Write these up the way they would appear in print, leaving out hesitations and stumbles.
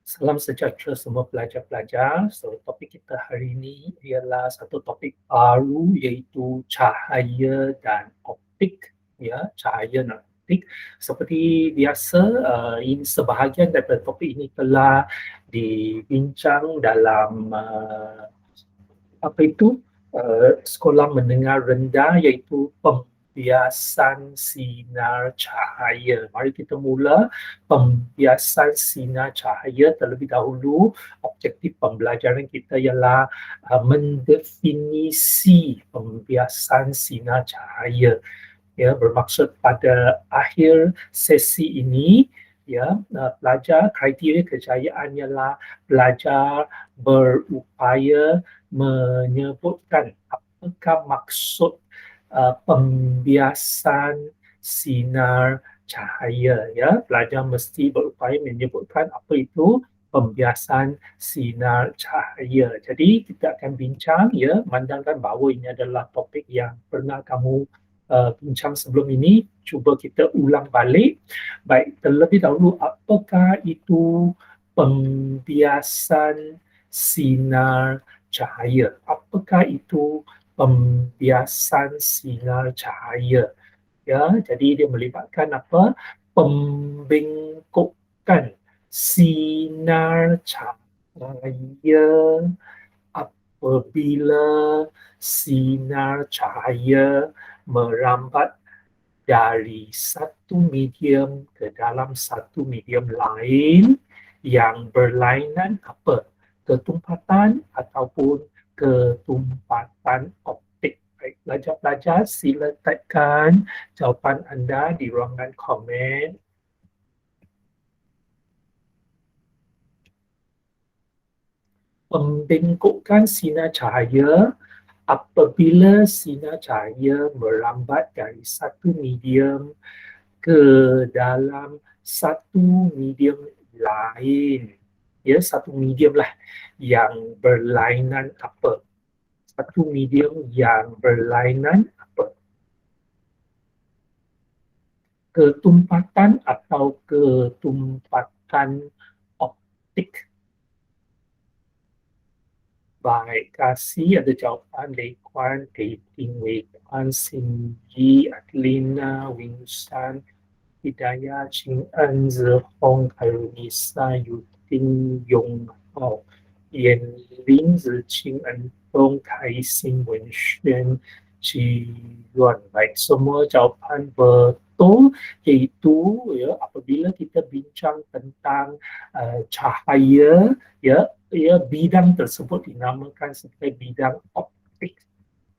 Salam sejahtera semua pelajar-pelajar. So, topik kita hari ini ialah satu topik baru iaitu cahaya dan optik. Ya, cahaya dan optik. Seperti biasa, ini sebahagian daripada topik ini telah dibincang dalam sekolah menengah rendah iaitu pembiasan sinar cahaya. Mari kita mula pembiasan sinar cahaya terlebih dahulu. Objektif pembelajaran kita ialah mendefinisi pembiasan sinar cahaya. Ya, bermaksud pada akhir sesi ini, ya, pelajar kriteria kejayaan ialah pelajar berupaya menyebutkan apakah maksud pembiasan sinar cahaya. Ya, pelajar mesti berupaya menyebutkan apa itu pembiasan sinar cahaya. Jadi kita akan bincang, ya, memandangkan bahawa ini adalah topik yang pernah kamu bincang sebelum ini. Cuba kita ulang balik. Baik, terlebih dahulu, apakah itu pembiasan sinar cahaya? Apakah itu pembiasan sinar cahaya? Ya, jadi dia melibatkan apa? Pembengkokan sinar cahaya apabila sinar cahaya merambat dari satu medium ke dalam satu medium lain yang berlainan apa? Ketumpatan ataupun ketumpatan optik. Baik, pelajar-pelajar sila typekan jawapan anda di ruangan komen. Pembengkokan sinar cahaya apabila sinar cahaya merambat dari satu medium ke dalam satu medium lain. Ya, satu medium lah yang berlainan apa? Satu medium yang berlainan apa? Ketumpatan atau ketumpatan optik. Baik, kasih ada jawapan Lei Kuan, Ting Wei Kuan, Cindy, Adelina, Winsan, Hidayah, Ching En, Zihong, Khairunisa, Yuting, Yong Hao, Yan Lin, Ziqing, Entong, Tai Xin, Wen Xuan, Qi Yuan. Baik, semua jawapan betul, iaitu, ya, apabila kita bincang tentang cahaya, ya, bidang tersebut dinamakan sebagai bidang optik.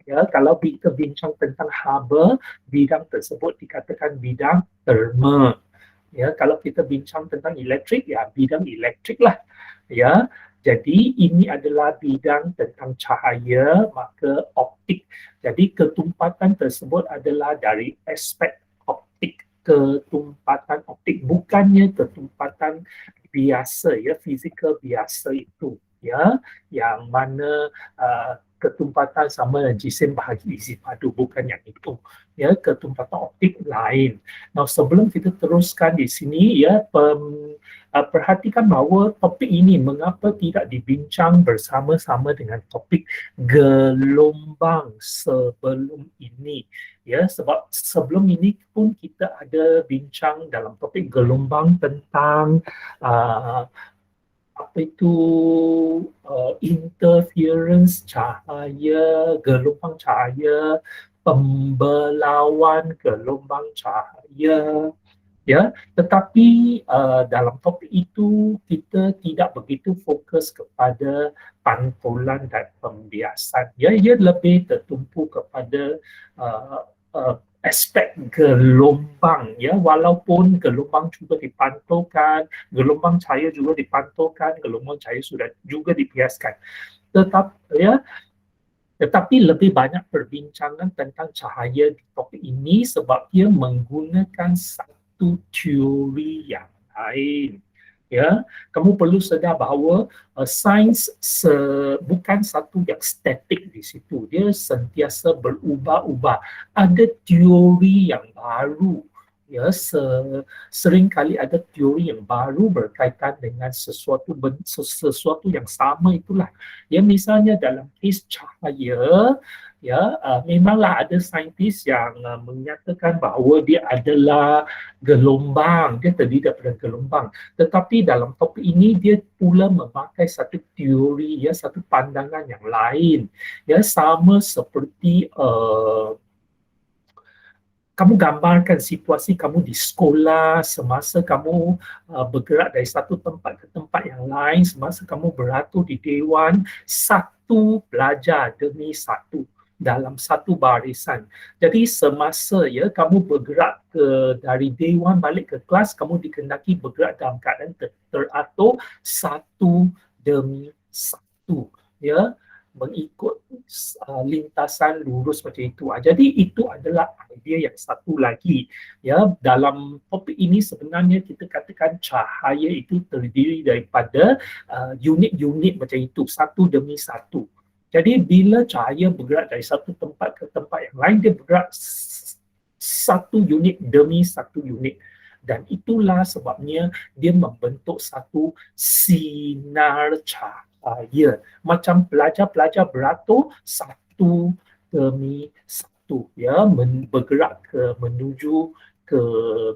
Ya, kalau kita bincang tentang haba, bidang tersebut dikatakan bidang terma. Ya, kalau kita bincang tentang elektrik, ya, bidang elektrik lah. Ya, jadi ini adalah bidang tentang cahaya, maka optik. Jadi ketumpatan tersebut adalah dari aspek optik. Ketumpatan optik, bukannya ketumpatan biasa, ya, fizikal biasa itu, ya, yang mana ketumpatan sama jisim bahagi isi padu, bukan yang itu. Ya, ketumpatan optik lain. Nah, sebelum kita teruskan di sini, ya, perhatikan bahawa topik ini mengapa tidak dibincang bersama-sama dengan topik gelombang sebelum ini. Ya, sebab sebelum ini pun kita ada bincang dalam topik gelombang tentang apa itu interference cahaya, gelombang cahaya, pembelauan gelombang cahaya. Ya, tetapi dalam topik itu kita tidak begitu fokus kepada pantulan dan pembiasan. Ya, ia lebih tertumpu kepada uh, uh, aspek gelombang, ya, walaupun gelombang juga dipantulkan, gelombang cahaya juga dipantulkan, gelombang cahaya sudah juga dibiaskan. Tetapi lebih banyak perbincangan tentang cahaya di topik ini sebab dia menggunakan satu teori yang lain. Ya, kamu perlu sedar bahawa sains bukan satu yang statik di situ. Dia sentiasa berubah-ubah. Ada teori yang baru, Ya, sering kali ada teori yang baru berkaitan dengan sesuatu yang sama itulah. Ya, misalnya dalam kes cahaya, ya, memanglah ada saintis yang menyatakan bahawa dia adalah gelombang, dia terdiri daripada gelombang. Tetapi dalam topik ini dia pula memakai satu teori, ya, satu pandangan yang lain. Ya, sama seperti kamu gambarkan situasi kamu di sekolah semasa kamu bergerak dari satu tempat ke tempat yang lain, semasa kamu beratur di dewan, satu belajar demi satu dalam satu barisan. Jadi semasa, ya, kamu bergerak dari dewan balik ke kelas, kamu dikehendaki bergerak dalam keadaan teratur satu demi satu, ya, mengikut lintasan lurus macam itu. Jadi itu adalah idea yang satu lagi. Ya, dalam topik ini sebenarnya kita katakan cahaya itu terdiri daripada unit-unit macam itu, satu demi satu. Jadi bila cahaya bergerak dari satu tempat ke tempat yang lain, dia bergerak satu unit demi satu unit. Dan itulah sebabnya dia membentuk satu sinar cahaya. Macam pelajar-pelajar beratur satu demi satu, ya, bergerak menuju ke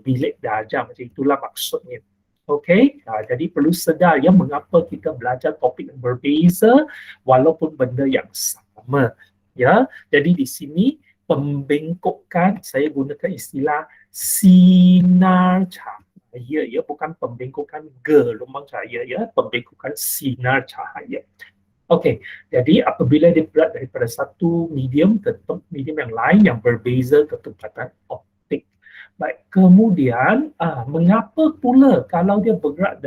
bilik belajar. Macam itulah maksudnya. Okey, jadi perlu sedar, ya, mengapa kita belajar topik yang berbeza walaupun benda yang sama. Ya, jadi di sini pembengkokan, saya gunakan istilah sinar cahaya, ya, bukan pembengkokan gelombang cahaya, ya, pembengkokan sinar cahaya. Okey, jadi apabila dia bergerak daripada satu medium ke medium yang lain yang berbeza kecepatan optik. Baik, kemudian mengapa pula kalau dia bergerak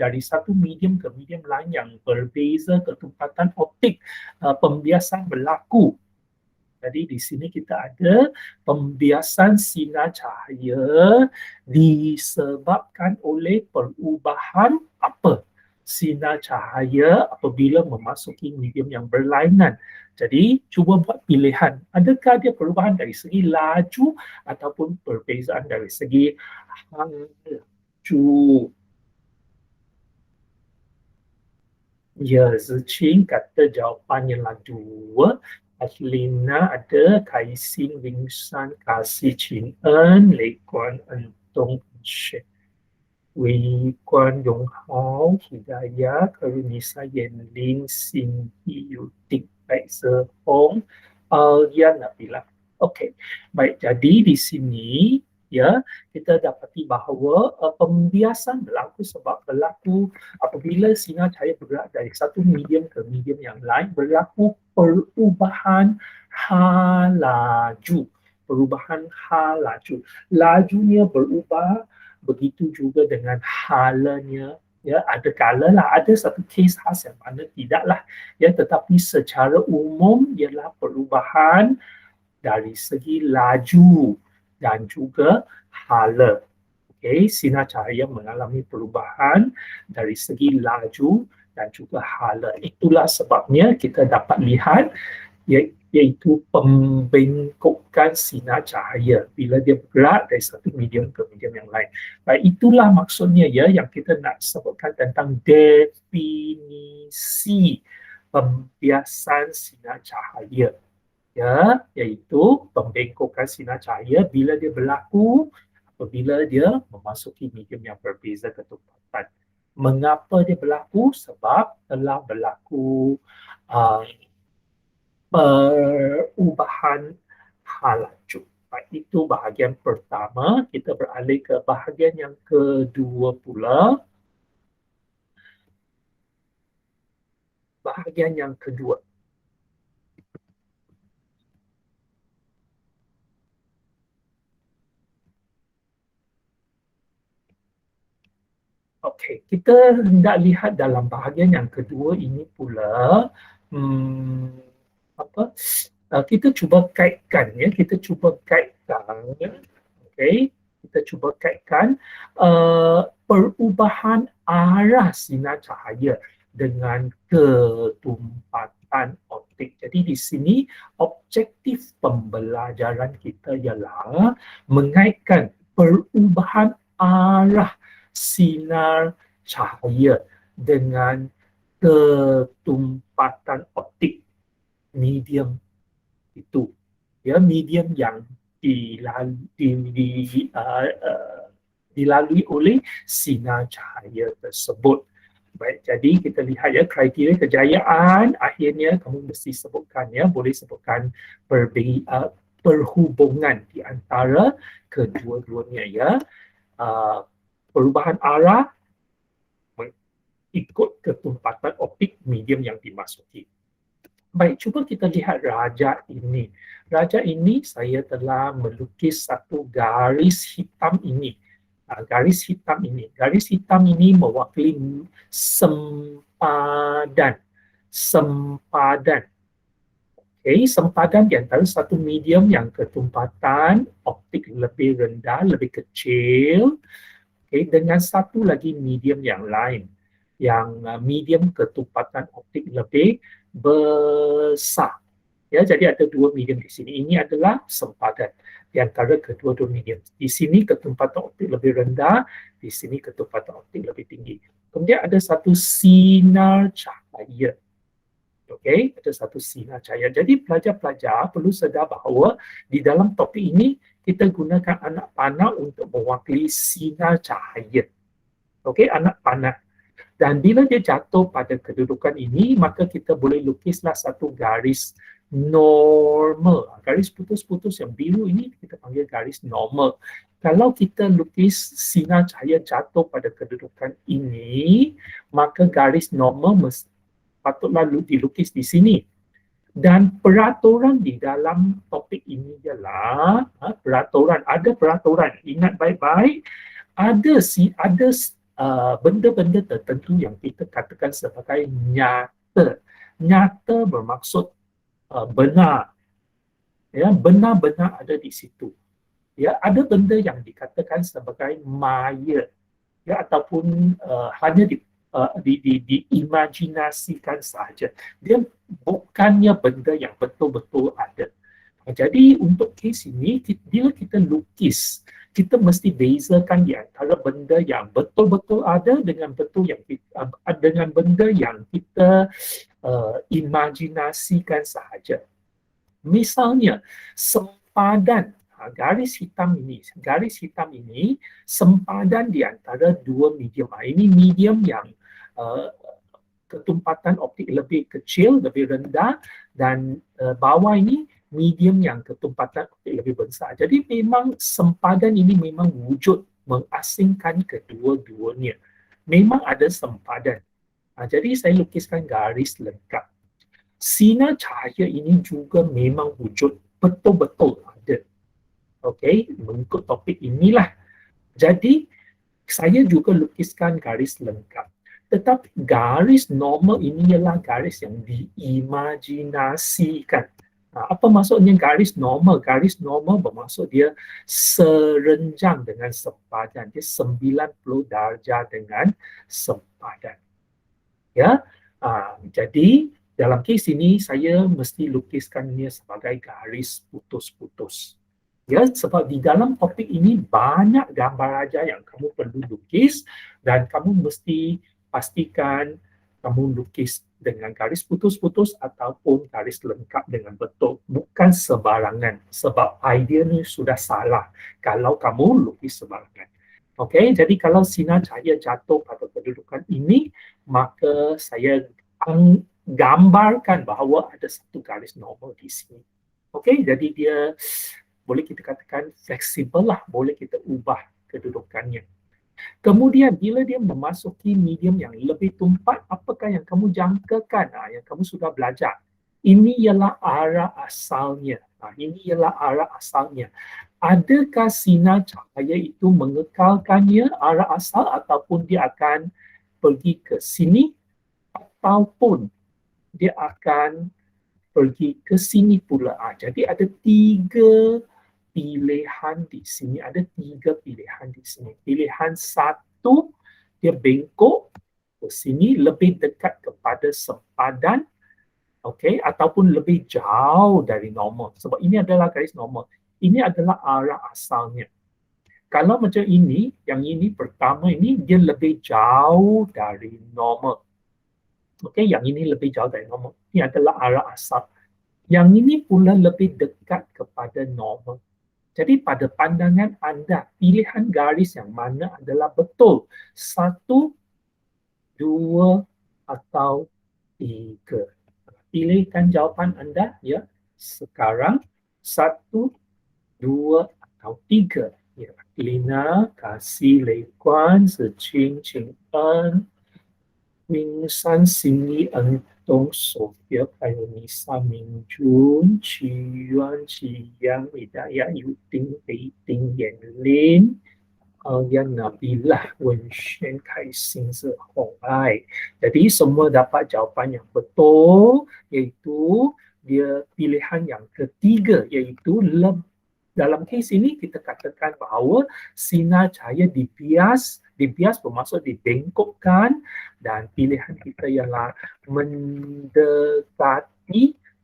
dari satu medium ke medium lain yang berbeza kecepatan optik, pembiasan berlaku. Jadi di sini kita ada pembiasan sinar cahaya disebabkan oleh perubahan apa? Sinar cahaya apabila memasuki medium yang berlainan. Jadi cuba buat pilihan. Adakah dia perubahan dari segi laju ataupun perbezaan dari segi laju? Ya, Ziqing kata jawapan yang dua. Aslina ada Kai Xin, Wing Shan, Kasi Chin En, Lei Guan En Dong Shen, Wei Guan Yong Hao, Hidayah, Karunisa Yen Lin, Xin Yi Yu Tik, Baik Se Hong, Alia Nabila. Okey, baik, jadi di sini, ya, kita dapati bahawa pembiasan berlaku sebab berlaku apabila sinar cahaya bergerak dari satu medium ke medium yang lain, berlaku perubahan laju. Perubahan laju. Lajunya berubah, begitu juga dengan halanya. Ya, ada kala ada satu kes khas yang mana tidaklah, ya, tetapi secara umum ialah perubahan dari segi laju dan juga hala. Okay, sinar cahaya mengalami perubahan dari segi laju dan juga hala. Itulah sebabnya kita dapat lihat, iaitu pembengkokan sinar cahaya bila dia bergerak dari satu medium ke medium yang lain. Baik, itulah maksudnya, ya, yang kita nak sebutkan tentang definisi pembiasan sinar cahaya. Ya, iaitu pembengkokan sinar cahaya bila dia berlaku apabila dia memasuki medium yang berbeza ketepatan. Mengapa dia berlaku? Sebab telah berlaku perubahan laju. Baik, itu bahagian pertama. Kita beralih ke bahagian yang kedua pula. Bahagian yang kedua. Okey, kita hendak lihat dalam bahagian yang kedua ini pula, kita cuba kaitkan, ya, okey, kita cuba kaitkan perubahan arah sinar cahaya dengan ketumpatan optik. Jadi di sini objektif pembelajaran kita ialah mengaitkan perubahan arah sinar cahaya dengan ketumpatan optik medium itu. Ya, medium yang dilalui oleh sinar cahaya tersebut. Baik, jadi kita lihat ya kriteria kejayaan, akhirnya kamu mesti sebutkan ya, boleh sebutkan perhubungan di antara kedua-duanya ya. Perubahan arah ikut ketumpatan optik medium yang dimasuki. Baik, cuba kita lihat raja ini. Raja ini saya telah melukis satu garis hitam ini. Garis hitam ini. Garis hitam ini mewakili sempadan. Sempadan. Okay, sempadan di antara satu medium yang ketumpatan optik lebih rendah, lebih kecil, okay, dengan satu lagi medium yang lain yang medium ketumpatan optik lebih besar. Ya, jadi ada dua medium di sini. Ini adalah sempadan di antara kedua-dua medium. Di sini ketumpatan optik lebih rendah, di sini ketumpatan optik lebih tinggi. Kemudian ada satu sinar cahaya. Okey, ada satu sinar cahaya. Jadi pelajar-pelajar perlu sedar bahawa di dalam topik ini kita gunakan anak panah untuk mewakili sinar cahaya. Okey, anak panah. Dan bila dia jatuh pada kedudukan ini, maka kita boleh lukislah satu garis normal. Garis putus-putus yang biru ini kita panggil garis normal. Kalau kita lukis sinar cahaya jatuh pada kedudukan ini, maka garis normal patutlah dilukis di sini. Dan peraturan di dalam topik ini ialah ada peraturan. Ingat baik-baik, ada benda-benda tertentu yang kita katakan sebagai nyata. Nyata bermaksud benar. Ya, benar-benar ada di situ. Ya, ada benda yang dikatakan sebagai maya, ya, ataupun hanya diimajinasikan sahaja. Dia bukannya benda yang betul-betul ada. Jadi untuk kes ini, bila kita lukis, kita mesti bezakan di antara benda yang betul-betul ada dengan dengan benda yang kita imajinasikan sahaja. Misalnya, sempadan garis hitam ini sempadan di antara dua medium. Ini medium yang ketumpatan optik lebih kecil, lebih rendah, dan bawah ini medium yang ketumpatan optik lebih besar. Jadi memang sempadan ini memang wujud mengasingkan kedua-duanya. Memang ada sempadan. Jadi saya lukiskan garis lengkap. Sinar cahaya ini juga memang wujud betul-betul ada. Okey, mengikut topik inilah. Jadi saya juga lukiskan garis lengkap. Tetapi garis normal ini ialah garis yang diimajinasikan. Apa maksudnya garis normal? Garis normal bermaksud dia serenjang dengan sempadan. Dia 90 darjah dengan sempadan. Ya, jadi dalam kes ini saya mesti lukiskannya sebagai garis putus-putus. Ya, sebab di dalam topik ini banyak gambar raja yang kamu perlu lukis dan kamu mesti pastikan kamu lukis dengan garis putus-putus ataupun garis lengkap dengan betul. Bukan sebarangan sebab idea ni sudah salah kalau kamu lukis sebarangan. Okey, jadi kalau sinar cahaya jatuh pada kedudukan ini, maka saya gambarkan bahawa ada satu garis normal di sini. Okey, jadi dia boleh kita katakan fleksibel lah, boleh kita ubah kedudukannya. Kemudian bila dia memasuki medium yang lebih tumpat, apakah yang kamu jangkakan? Yang kamu sudah belajar. Ini ialah arah asalnya. Ini ialah arah asalnya. Adakah sinar cahaya itu mengekalkannya arah asal ataupun dia akan pergi ke sini ataupun dia akan pergi ke sini pula. Jadi ada tiga pilihan di sini. Ada tiga pilihan di sini. Pilihan satu, dia bengkok ke sini lebih dekat kepada sempadan, okey, ataupun lebih jauh dari normal. Sebab ini adalah garis normal. Ini adalah arah asalnya. Kalau macam ini, yang ini pertama ini dia lebih jauh dari normal. Okey, yang ini lebih jauh dari normal. Ini adalah arah asal. Yang ini pula lebih dekat kepada normal. Jadi pada pandangan anda, pilihan garis yang mana adalah betul? Satu, dua, atau tiga? Pilihkan jawapan anda ya sekarang. Satu, dua, atau tiga? Ya, Lina, kasih Lei Guan, Zicing, Qing En, Ming San, Xin Yi, En Dong, Sophia, 还有 Nisa, Ming Jun, Qi Yuan, Qi Yang, Hidayah, Yu Ting, Wei Ting, Yan Lin, Yan Nabilah, Wen Xuan, Kai Xin, Zi Hong Ai. Jadi semua dapat jawapan yang betul, iaitu dia pilihan yang ketiga, iaitu dalam kes ini kita katakan bahawa sinar cahaya dibias bermaksud dibengkokkan, dan pilihan kita ialah mendekati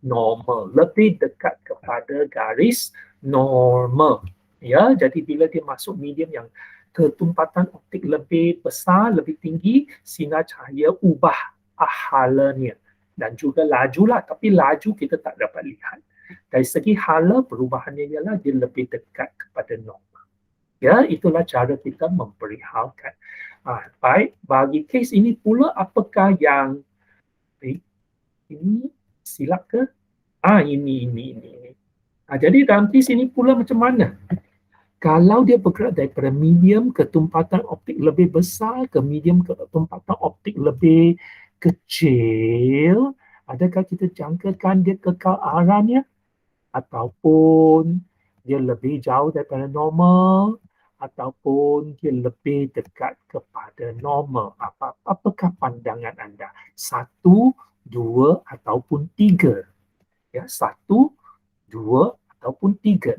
normal, lebih dekat kepada garis normal. Ya, jadi bila dia masuk medium yang ketumpatan optik lebih besar, lebih tinggi, sinar cahaya ubah ahalanya dan juga lajulah, tapi laju kita tak dapat lihat. Dari segi hala, perubahannya ialah dia lebih dekat kepada normal. Ya, itulah cara kita memperihalkan. Baik, bagi kes ini pula, apakah yang ini silap ke? Ini. Jadi dalam kes ini pula macam mana? Kalau dia bergerak daripada medium ketumpatan optik lebih besar ke medium ketumpatan optik lebih kecil, adakah kita jangkakan dia kekal arahnya? Ataupun dia lebih jauh daripada normal, ataupun dia lebih dekat kepada normal? Apakah pandangan anda? Satu, dua, ataupun tiga? Ya, satu, dua, ataupun tiga?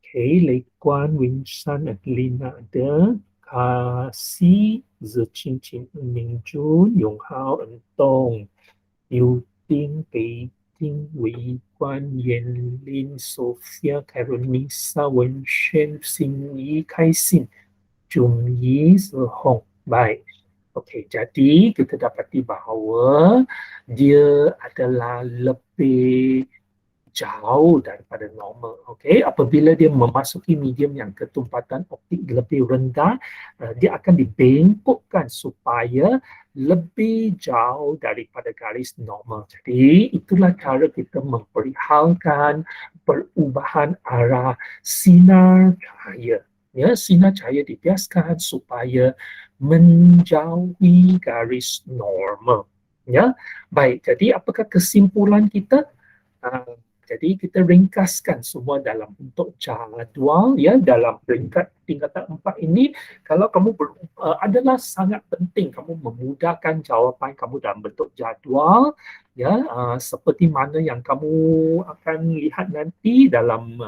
Okay, Lei Guan, Wing Shan, Adelina ada. Kasih, Zi Qing Qing, Ming Jun, Yong Hao, En Tong, Yu Ting, Pei Ting, Wei Guan, Yan Lin, Sophia, Carolinisa, Wen Shen, Xin Yi, Kai Xin, Jung Yi, Zi Hong. Baik. Okey, jadi kita dapati bahawa dia adalah lebih jauh daripada normal. Okey, apabila dia memasuki medium yang ketumpatan optik lebih rendah, dia akan dibengkokkan supaya lebih jauh daripada garis normal. Jadi itulah cara kita memperihalkan perubahan arah sinar cahaya. Ya, sinar cahaya dibiaskan supaya menjauhi garis normal. Ya, baik. Jadi apakah kesimpulan kita? Jadi kita ringkaskan semua dalam bentuk jadual, ya, dalam peringkat tingkatan 4 ini. Kalau kamu adalah sangat penting kamu memudahkan jawapan kamu dalam bentuk jadual, ya, seperti mana yang kamu akan lihat nanti dalam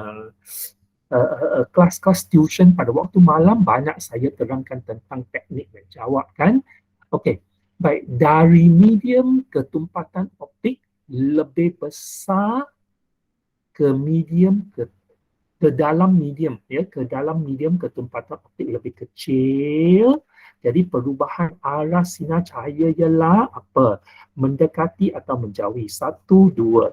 kelas-kelas tuition pada waktu malam. Banyak saya terangkan tentang teknik menjawab, kan. Okey, baik. Dari medium ketumpatan optik lebih besar ke medium ke dalam medium, ya, ke dalam medium ketumpatan optik lebih kecil. Jadi perubahan arah sinar cahaya ialah apa? Mendekati atau menjauhi? Satu, dua.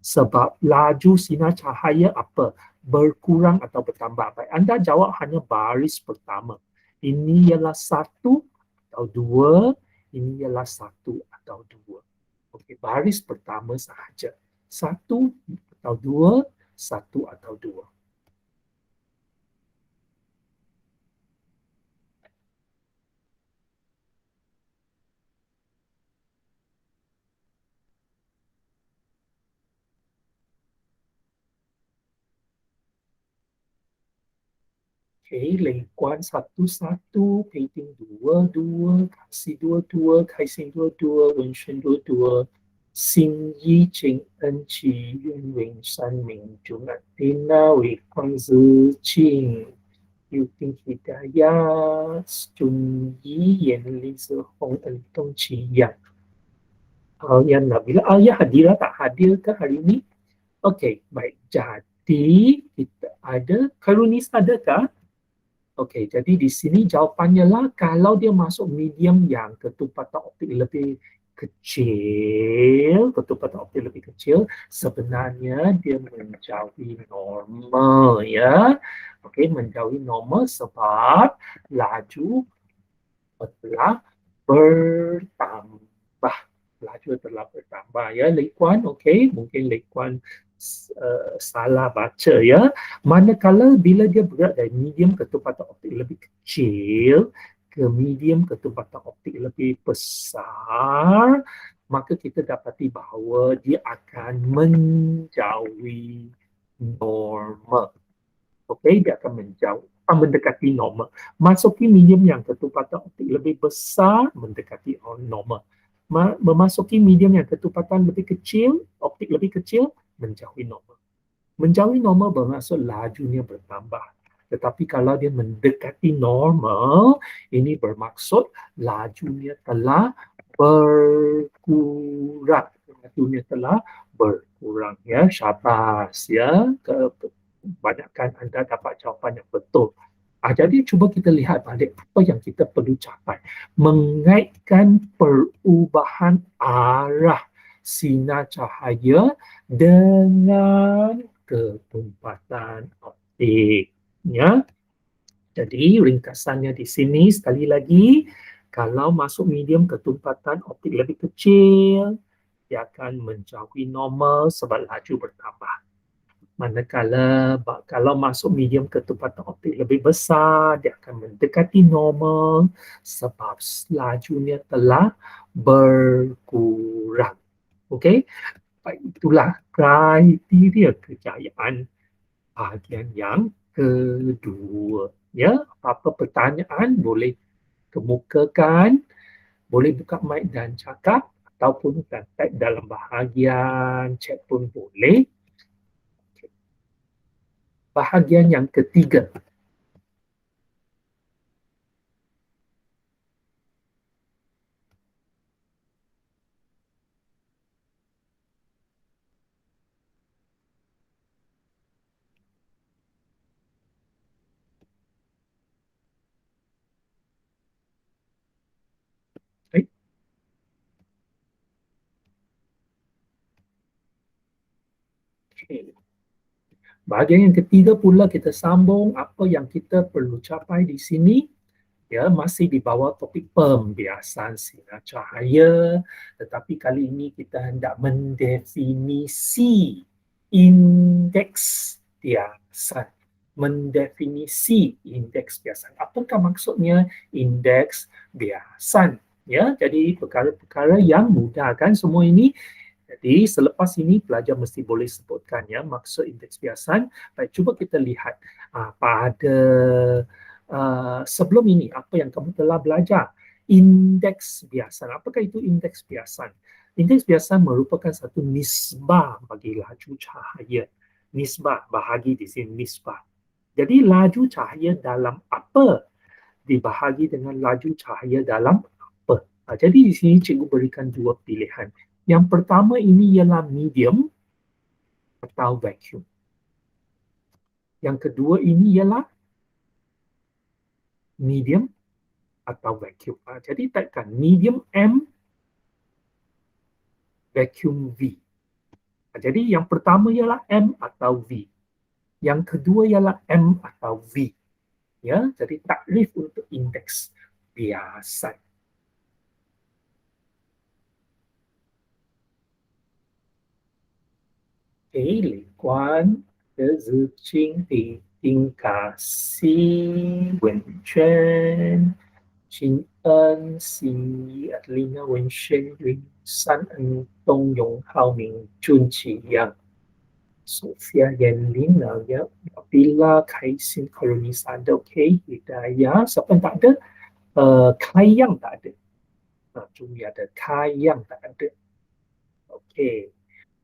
Sebab laju sinar cahaya apa? Berkurang atau bertambah? Baik, anda jawab hanya baris pertama. Ini ialah satu atau dua. Ini ialah satu atau dua. Okey, baris pertama sahaja. Satu atau dua, satu atau dua. Okey, Lei Guan satu satu, Pei Ting dua dua, Kasih dua dua, Kai Xin dua dua, Wen Xuan dua dua, Xin Yi, Jing En, Qi Yun, Wing Shan, Ming Jun, Athena, Wei Guan, Zi Qing, Yu Ting, Hidayah, Jun Yi, Yan Li, Zi Hong, En Tong, Qi Yang. Yang Nabila, ya, Hadira tak hadir ke hari ini? Okey, baik. Jadi kita Ada? Karunis adakah? Okey, jadi di sini jawapannya lah kalau dia masuk medium yang ketupatan optik lebih kecil, ketupatan optik lebih kecil, sebenarnya dia menjauhi normal ya. Okey, menjauhi normal sebab laju telah bertambah. Laju telah bertambah ya, Lee Kuan. Okey, mungkin Lee Kuan salah baca ya. Manakala bila dia bergerak dari medium ketupatan optik lebih kecil ke medium ketupatan optik lebih besar, maka kita dapati bahawa dia akan menjauhi normal. Okey, dia akan menjauh, mendekati normal. Masuki medium yang ketupatan optik lebih besar, mendekati normal. Memasuki medium yang ketupatan lebih kecil, optik lebih kecil, menjauhi normal. Menjauhi normal bermaksud lajunya bertambah. Tetapi kalau dia mendekati normal, ini bermaksud lajunya telah berkurang. Lajunya telah berkurang ya. Syabas ya. Kebanyakan anda dapat jawapan yang betul. Jadi cuba kita lihat balik apa yang kita perlu capai. Mengaitkan perubahan arah sinar cahaya dengan ketumpatan optik. Ya. Jadi ringkasannya di sini sekali lagi, kalau masuk medium ketumpatan optik lebih kecil, dia akan menjauhi normal sebab laju bertambah. Manakala kalau masuk medium ketumpatan optik lebih besar, dia akan mendekati normal sebab lajunya telah berkurang. Okey? Itulah kriteria kejayaan bahagian yang kedua. Ya, apa-apa pertanyaan boleh kemukakan, boleh buka mic dan cakap ataupun type dalam bahagian chat pun boleh. Bahagian yang ketiga. Baik. Okay. Bahagian yang ketiga pula kita sambung apa yang kita perlu capai di sini. Ya, masih di bawah topik pembiasan sinar cahaya, tetapi kali ini kita hendak mendefinisi indeks biasan. Mendefinisi indeks biasan. Apakah maksudnya indeks biasan? Ya, jadi perkara-perkara yang mudah kan semua ini. Jadi selepas ini pelajar mesti boleh sebutkan ya maksud indeks biasan. Baik, cuba kita lihat pada sebelum ini apa yang kamu telah belajar. Indeks biasan. Apakah itu indeks biasan? Indeks biasan merupakan satu nisbah bagi laju cahaya. Nisbah, bahagi di sini nisbah. Jadi laju cahaya dalam apa dibahagi dengan laju cahaya dalam apa. Jadi di sini cikgu berikan dua pilihan. Yang pertama ini ialah medium atau vacuum. Yang kedua ini ialah medium atau vacuum. Jadi tekan medium M, vacuum V. Jadi yang pertama ialah M atau V. Yang kedua ialah M atau V. Ya, jadi takrif untuk indeks biasan. Okay, 李官的日清的应卡西文圈，请恩西阿丽娜文轩云山恩东永浩明俊奇样。Sofia Yenlina ya, Bila Kaisin Kolonisada, okey, Hidayah, siapa yang tak ada? Kayang tak ada. Cumi ada, Kayang tak ada. Okey.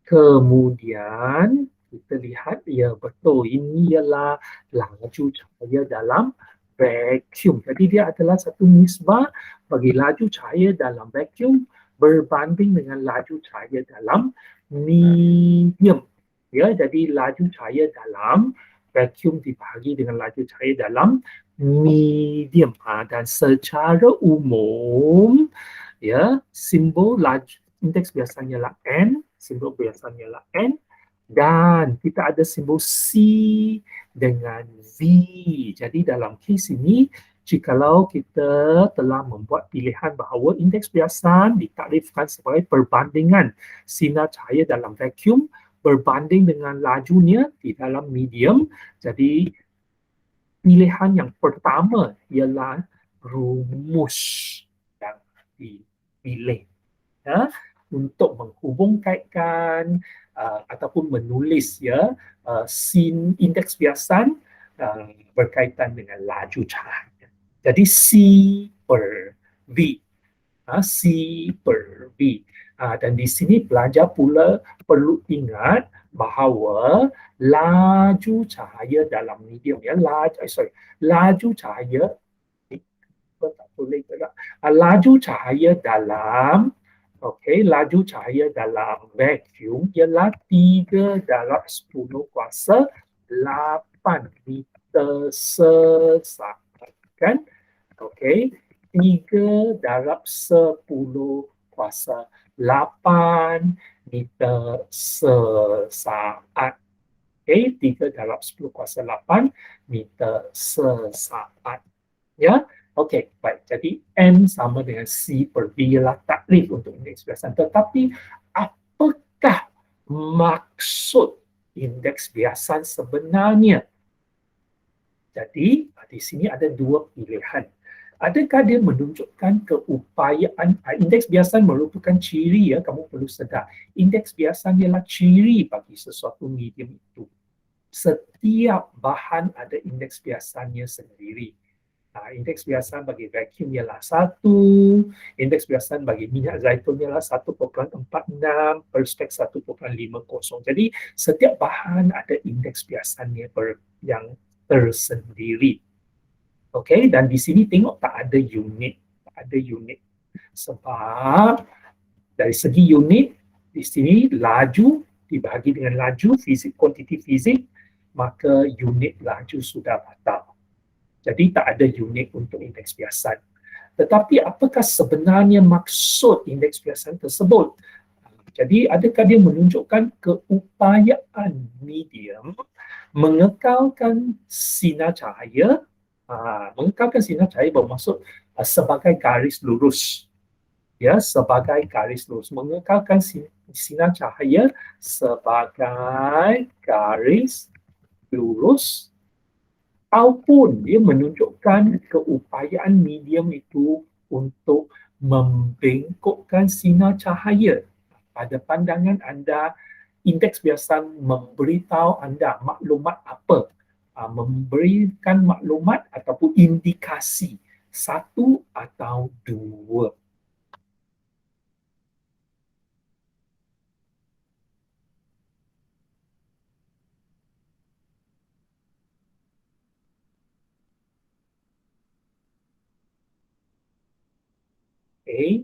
Kemudian kita lihat, ya betul, ini ialah laju cahaya dalam vacuum. Jadi dia adalah satu nisbah bagi laju cahaya dalam vacuum berbanding dengan laju cahaya dalam medium. Ya, jadi laju cahaya dalam vacuum dibahagi dengan laju cahaya dalam medium. Dan secara umum, ya, simbol laju indeks biasanya lah N, simbol biasanya lah N, dan kita ada simbol C dengan V. Jadi dalam kes ini, jikalau kita telah membuat pilihan bahawa indeks biasan ditakrifkan sebagai perbandingan sinar cahaya dalam vacuum berbanding dengan lajunya di dalam medium, jadi pilihan yang pertama ialah rumus yang dipilih, ya, untuk menghubungkaitkan ataupun menulis, ya, sin indeks biasan berkaitan dengan laju cahaya. Jadi C per V, C per V. Dan di sini pelajar pula perlu ingat bahawa laju cahaya dalam medium, ya, laju cahaya tak boleh juga. Laju cahaya dalam, laju cahaya dalam vacuum ialah 3 darab 10 kuasa 8 meter sesaat, kan? Okey, 3 darab 10 kuasa 8 meter sesaat. Okey, 3 darab 10 kuasa 8 meter sesaat. Ya, okey, baik. Jadi N sama dengan C per V ialah takrif untuk indeks biasan. Tetapi apakah maksud indeks biasan sebenarnya? Jadi di sini ada dua pilihan. Adakah dia menunjukkan keupayaan? Indeks biasan merupakan ciri, ya, kamu perlu sedar. Indeks biasan ialah ciri bagi sesuatu medium itu. Setiap bahan ada indeks biasannya sendiri. Indeks biasan bagi vacuum ialah 1, indeks biasan bagi minyak zaitun ialah 1.46 per spek 1.50. Jadi setiap bahan ada indeks biasannya yang tersendiri. Okey, dan di sini tengok tak ada unit. Tak ada unit. Sebab dari segi unit, di sini laju dibahagi dengan laju, fizik, kuantiti fizik, maka unit laju sudah batal. Jadi tak ada unit untuk indeks biasan. Tetapi apakah sebenarnya maksud indeks biasan tersebut? Jadi adakah dia menunjukkan keupayaan medium mengekalkan sinar cahaya? Mengekalkan sinar cahaya bermaksud sebagai garis lurus. Ya, sebagai garis lurus. Mengekalkan sinar cahaya sebagai garis lurus, ataupun dia menunjukkan keupayaan medium itu untuk membengkokkan sinar cahaya. Pada pandangan anda, indeks biasan memberitahu anda maklumat apa? Memberikan maklumat ataupun indikasi satu atau dua.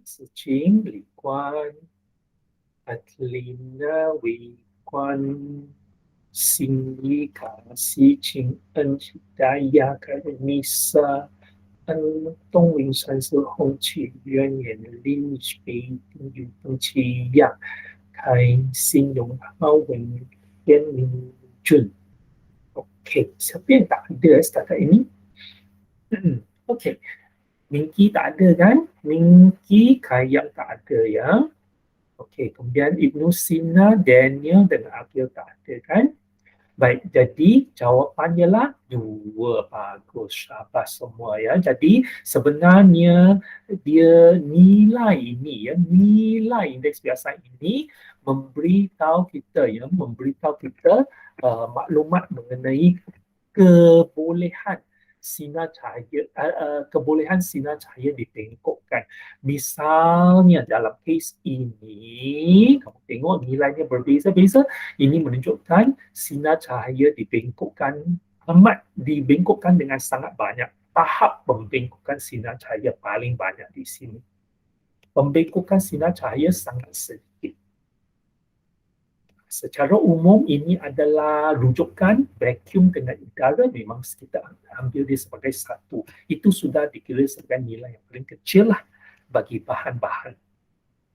Searching, Li Kuan, Adelina, Wei Kuan, Xin Yi, Ka Si, Qing En, Daya, Ka Nisa, An Dong Wing Shan, Se Hong Qi, Yuan Yan, Lin Shui, Yu Dong Qi Yang, Kai Xin Yong Hao, Wen Yan Min Jun. Okey, siapa yang tak ada setakat ini? Okey, Mingki tak ada kan? Mingki kayak tak ada, ya. Okey, kemudian Ibnu Sina, Daniel dan Akil tak ada kan? Baik, jadi jawapannya lah 2. Bagus, syabas semua, ya. Jadi sebenarnya dia nilai ini, ya, nilai indeks biasan ini memberitahu kita, ya, memberitahu kita maklumat mengenai kebolehan sinar cahaya, kebolehan sinar cahaya dibengkokkan. Misalnya dalam kes ini, kamu tengok nilainya berbeza-beza. Ini menunjukkan sinar cahaya dibengkokkan dengan sangat banyak. Tahap pembengkokan sinar cahaya paling banyak di sini. Pembengkokan sinar cahaya sangat sedikit. Secara umum ini adalah rujukan vacuum dengan udara, memang kita ambil dia sebagai satu. Itu sudah dikira sebagai nilai yang paling kecil lah bagi bahan-bahan.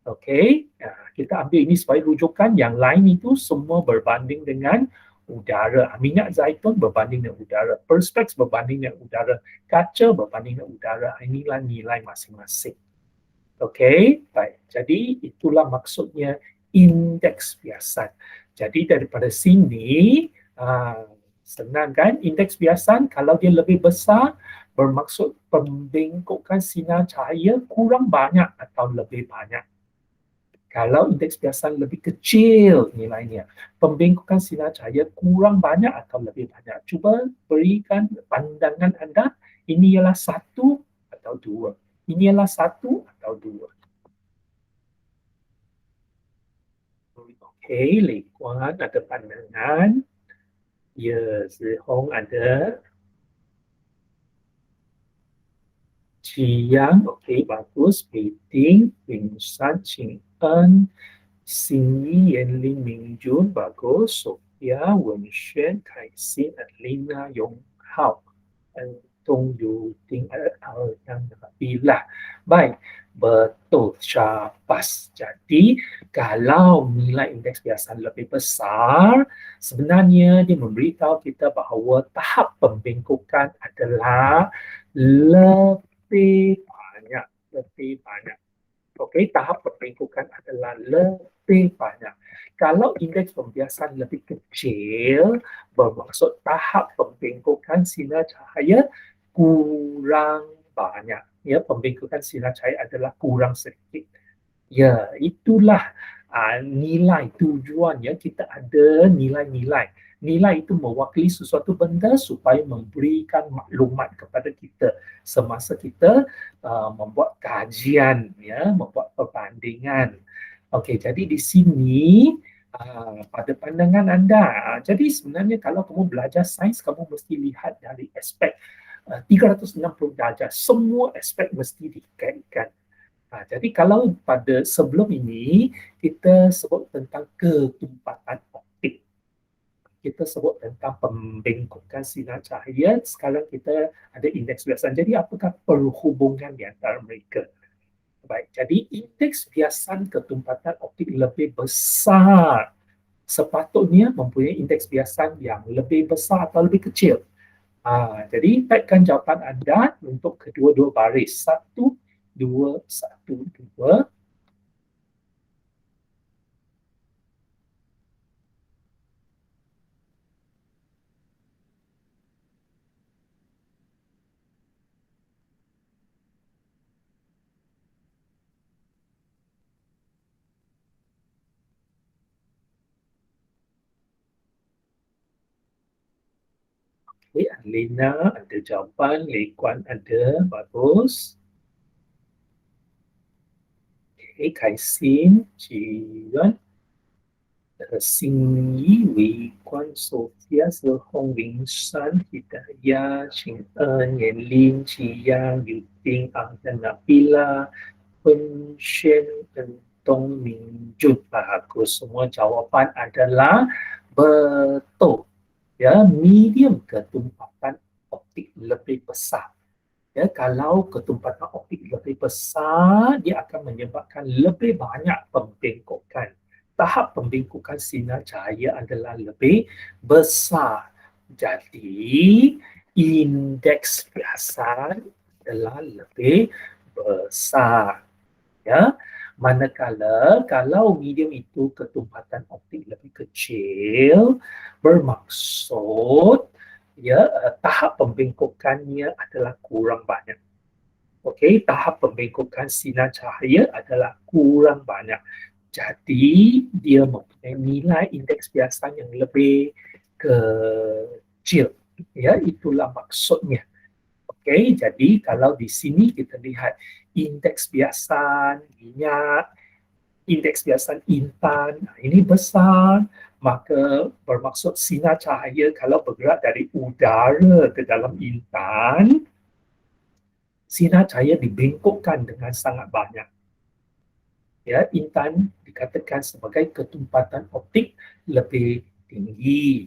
Okey, kita ambil ini sebagai rujukan, yang lain itu semua berbanding dengan udara. Minyak zaitun berbanding dengan udara, perspex berbanding dengan udara, kaca berbanding dengan udara. Inilah nilai masing-masing. Okey, baik. Jadi itulah maksudnya indeks biasan. Jadi daripada sini, senang kan? Indeks biasan kalau dia lebih besar, bermaksud pembengkokan sinar cahaya kurang banyak atau lebih banyak. Kalau indeks biasan lebih kecil nilainya, pembengkokan sinar cahaya kurang banyak atau lebih banyak. Cuba berikan pandangan anda, ini ialah 1 atau 2. Ini ialah 1 atau 2. Okey, Lê Quán ada pandangan. Ya, Zihong ada. Ciyang, okey, bagus. Beijing, Winshan, Qing En, Xin Yi, Yanlin, Mingjun, bagus. Sophia, Wenxuan, Kai Xin, Adelina, Yong Hao, Tung Yu, Ting, yang Bila. Baik, betul, syabas. Jadi, kalau nilai indeks biasan lebih besar, sebenarnya dia memberitahu kita bahawa tahap pembengkokan adalah lebih banyak, lebih banyak. Okey, tahap pembengkokan adalah lebih banyak. Kalau indeks pembiasan lebih kecil, bermaksud tahap pembengkokan sinar cahaya kurang banyak. Ya, pembengkokan sinar cahaya adalah kurang sedikit. Ya, itulah nilai tujuannya kita ada nilai-nilai. Nilai itu mewakili sesuatu benda supaya memberikan maklumat kepada kita semasa kita membuat kajian, ya, membuat perbandingan. Okey, jadi di sini pada pandangan anda, jadi sebenarnya kalau kamu belajar sains, kamu mesti lihat dari aspek 360 darjah. Semua aspek mesti dikaitkan. Jadi kalau pada sebelum ini kita sebut tentang ketumpatan optik, kita sebut tentang pembengkokan sinar cahaya, sekarang kita ada indeks biasan. Jadi apakah perhubungan di antara mereka? Baik, jadi indeks biasan ketumpatan optik lebih besar sepatutnya mempunyai indeks biasan yang lebih besar atau lebih kecil. Jadi taipkan jawapan anda untuk kedua-dua baris. 1, 2, 1, 2. Okay, Alina ada jawapan, Lei Kuan ada, bagus. Okay, Kai Xin, Chi Yuan, Xin Yi, Wei Kuan, Sophia, Se Hong, Wing Shan, Hidayah, Qing En, Yan Lin, Qi Yang, Liu Ting, Ang dan Nabila, Wen Xuan, dan Dong Ming Jun. Bagus, semua jawapan adalah betul. Ya, medium ketumpatan optik lebih besar. Ya, kalau ketumpatan optik lebih besar, dia akan menyebabkan lebih banyak pembengkokan. Tahap pembengkokan sinar cahaya adalah lebih besar. Jadi, indeks biasan adalah lebih besar. Ya, manakala kalau medium itu ketumpatan optik lebih kecil, bermaksud ya tahap pembengkokannya adalah kurang banyak. Okey, tahap pembengkokan sinar cahaya adalah kurang banyak. Jadi dia mempunyai nilai indeks biasan yang lebih kecil. Ya, itulah maksudnya. Okey, jadi kalau di sini kita lihat indeks biasan minyak, indeks biasan intan, ini besar, maka bermaksud sinar cahaya kalau bergerak dari udara ke dalam intan, sinar cahaya dibengkokkan dengan sangat banyak. Ya, intan dikatakan sebagai ketumpatan optik lebih tinggi.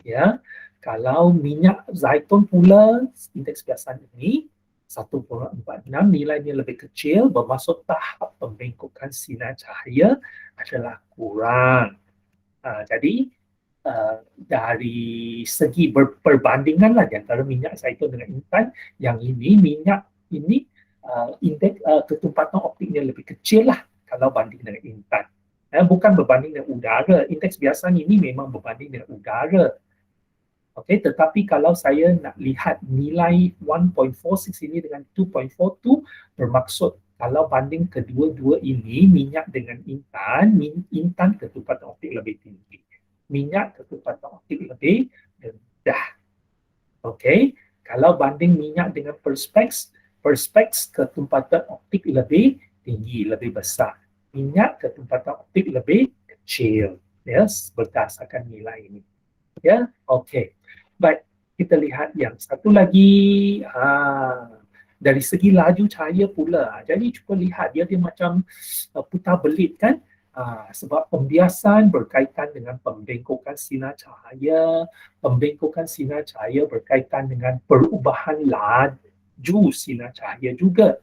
Ya, kalau minyak zaitun pula indeks biasan ini 1,46, nilainya lebih kecil, bermaksud tahap pembengkokan sinar cahaya adalah kurang. Jadi dari segi perbandingan lah di antara minyak zaitun dengan intan, yang ini minyak ini indeks ketumpatan optiknya lebih kecil lah kalau banding dengan intan. Bukan berbanding dengan udara. Indeks biasan ini memang berbanding dengan udara. Okey, tetapi kalau saya nak lihat nilai 1.46 ini dengan 2.42, bermaksud kalau banding kedua-dua ini, minyak dengan intan, intan ketumpatan optik lebih tinggi. Minyak ketumpatan optik lebih rendah. Okey, kalau banding minyak dengan perspex, perspex ketumpatan optik lebih tinggi, lebih besar. Minyak ketumpatan optik lebih kecil, ya, berdasarkan nilai ini. Ya, okey. Baik, kita lihat yang satu lagi. Dari segi laju cahaya pula. Jadi cuba lihat dia macam putar belit kan. Sebab pembiasan berkaitan dengan pembengkokan sinar cahaya. Pembengkokan sinar cahaya berkaitan dengan perubahan laju sinar cahaya juga.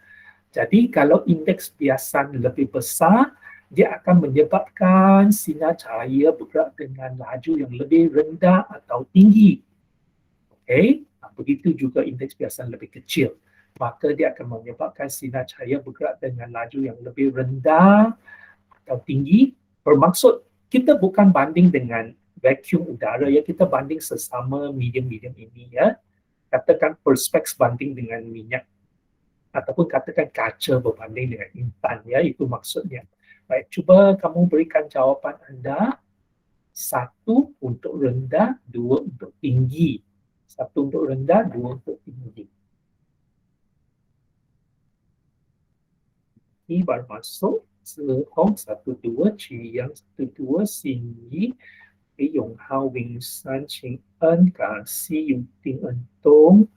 Jadi kalau indeks biasan lebih besar, dia akan menyebabkan sinar cahaya bergerak dengan laju yang lebih rendah atau tinggi. Okey, begitu juga indeks biasan lebih kecil. Maka dia akan menyebabkan sinar cahaya bergerak dengan laju yang lebih rendah atau tinggi. Bermaksud kita bukan banding dengan vacuum udara ya, kita banding sesama medium-medium ini ya. Katakan perspex banding dengan minyak ataupun katakan kaca berbanding dengan intan ya, itu maksudnya. Baik, cuba kamu berikan jawapan anda. Satu untuk rendah, dua untuk tinggi. Satu untuk rendah, dua untuk tinggi. Ini baru masuk. Sehong satu dua, Ciyang satu dua, Sinyi, Yong Hao, Wing San, Ching En, Kasi, Yung Ting En Tong,